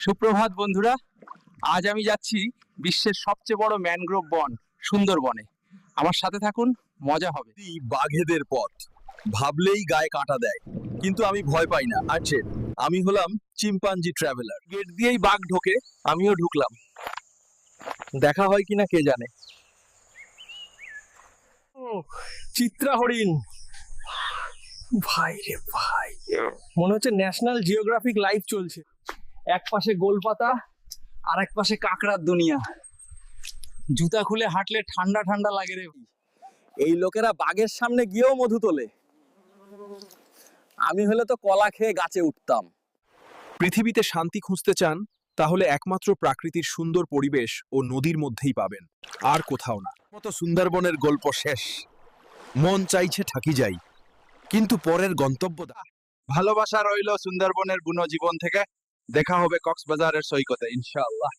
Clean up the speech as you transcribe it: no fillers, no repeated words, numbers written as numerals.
সুপ্রভাত বন্ধুরা, আজ আমি যাচ্ছি বিশ্বের সবচেয়ে বড় ম্যানগ্রোভ বন সুন্দরবনে। আমার সাথে থাকুন, মজা হবে। বাঘেদের পথ ভাবলেই গায়ে কাঁটা দেয়, কিন্তু আমি ভয় পাই না। আছে, আমি হলাম চিম্পাঞ্জি ট্রাভেলার। গেট দিয়েই বাঘ ঢোকে, আমিও ঢুকলাম। দেখা হয় কিনা কে জানে। চিত্রা হরিণ, ভাই রে ভাই, মনে হচ্ছে ন্যাশনাল জিওগ্রাফিক লাইভ চলছে। এক পাশে গোলপাতা আর এক পাশে কাঁকড়ার দুনিয়া। জুতা খুলে হাঁটলে ঠান্ডা ঠান্ডা লাগে রে। এই লোকেরা বাঘের সামনে গিয়েও মধু তোলে। আমি হলে তো কলা খেয়ে গাছে উঠতাম। পৃথিবীতে শান্তি খুঁজতে চান, তাহলে একমাত্র প্রাকৃতির সুন্দর পরিবেশ ও নদীর মধ্যেই পাবেন, আর কোথাও না। মতো সুন্দরবনের গল্প শেষ। মন চাইছে থাকি যাই, কিন্তু পরের গন্তব্য ভালোবাসা রইল সুন্দরবনের বুনো জীবন থেকে। দেখা হবে কক্সবাজারের সৈকতে ইনশাআল্লাহ।